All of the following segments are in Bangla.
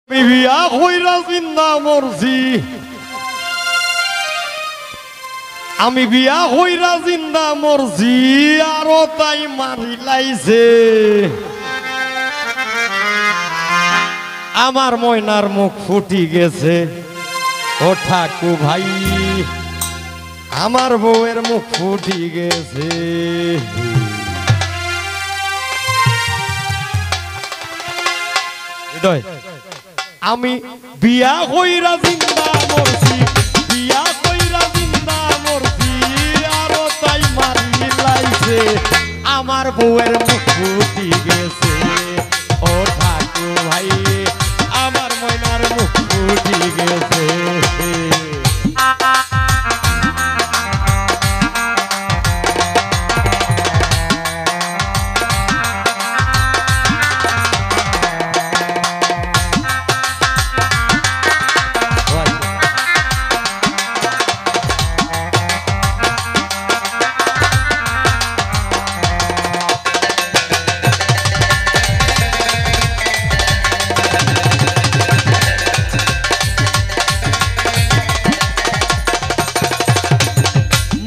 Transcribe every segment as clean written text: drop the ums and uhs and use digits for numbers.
বিয়া কইরা জিন্দা মরছি, আমি বিয়া কইরা জিন্দা মরছি, আরো তাই মারি লাইছে। আমার ময়নার মুখ ফুটি গেছে। ও ঠাকু ভাই, আমার বউয়ের মুখ ফুটি গেছে। আমি বিয়া কইরা জিন্দা মরছি, বিয়া কইরা জিন্দা মরছি, আরো তাই মারি লাইছে। আমার বউয়ের মুখ ফুটি গেছে। ও ঠাকু ভাই, আমার ময়নার মুখ ফুটি গেছে।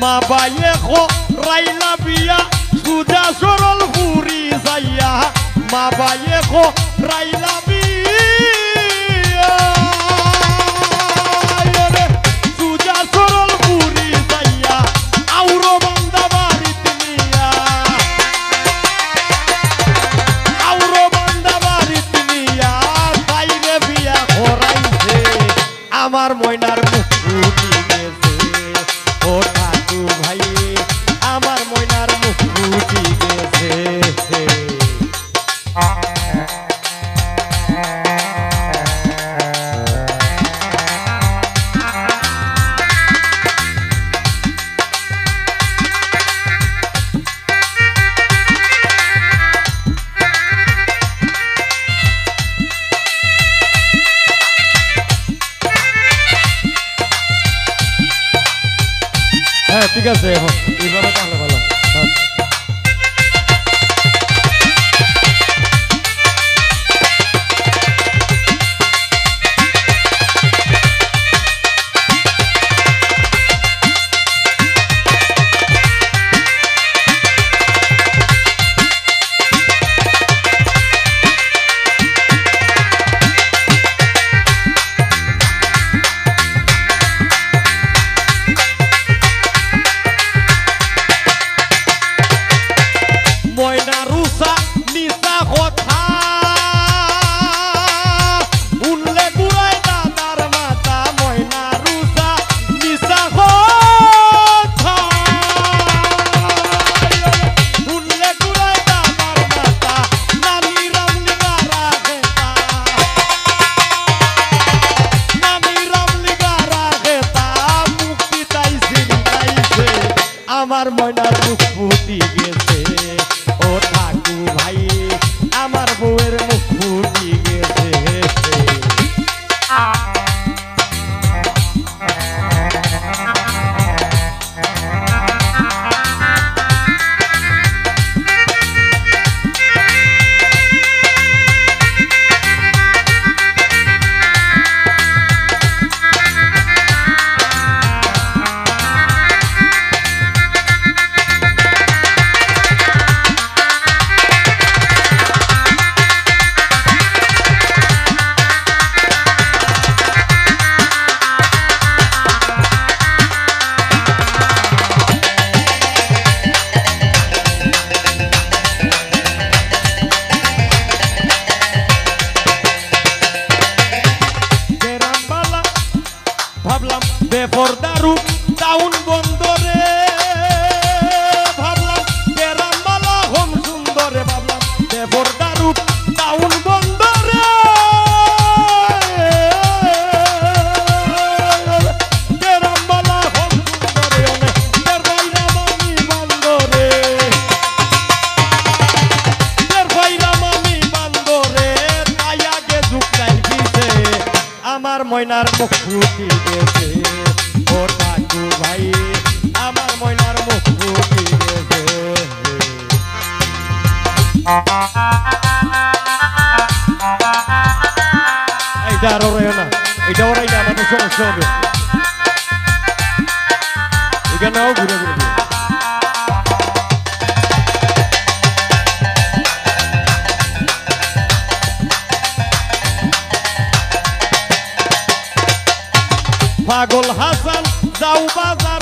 মা বাইয়ে খো রাইলা বিয়া সুজা সরল পুরি যাইয়া, মা বাইয়ে খো রাইলা বিয়া সুজা সরল পুরি যাইয়া, আউরো বান্দা বাড়িতে নিয়া, আউরো বান্দা বাড়িতে নিয়া, তাইরে বিয়া করাইছে। আমার ময়নার মুখ ফুটি গেছে। ও ঠাকু ভাই, আমার ময়নার মুখ ফুটি গেছে। হ্যাঁ ঠিক আছে, এইভাবে তাহলে ভালো। ময়না রুসা নিসা কথা উনলে গুড়াই দাদার মাতা, ময়না রুসা নিসা কথা উনলে গুড়াই দাদার মাতা, নানি রামলিগা রাখেতা, নানি রামলিগা রাখেতা, মুক্তি তাই সিরি তাইছে। আমার ময়নার মুখ ফুটি গেছে। ও ঠাকু ভাই, আমার বউয়ের মুখ ফুটি গেছে। ভাবলাম বেপরদারু টাউন বন্দরে, ভাবলাম কেরামবালা হোম সুন্দরে, ভাবলাম বেপরদারু টাউন বন্দরে, কেরামবালা হোম সুন্দরে, দের ভাইরা মামি বন্দরে, দের ভাইরা মামি বন্দরে, তাই আগে ঝুঁকলাই দিছে। আমার ময়নার মুখ ফুটি গেছে। ও ঠাকু ভাই, আমার ময়নার মুখ ফুটি গেছে। এই এটা আর ওরাইও না, এটা ওরাইলে আমাদের সমস্যা হবে। এখানেও ঘুরে ঘুরে দিও। পাগল হাসান যাও বাজার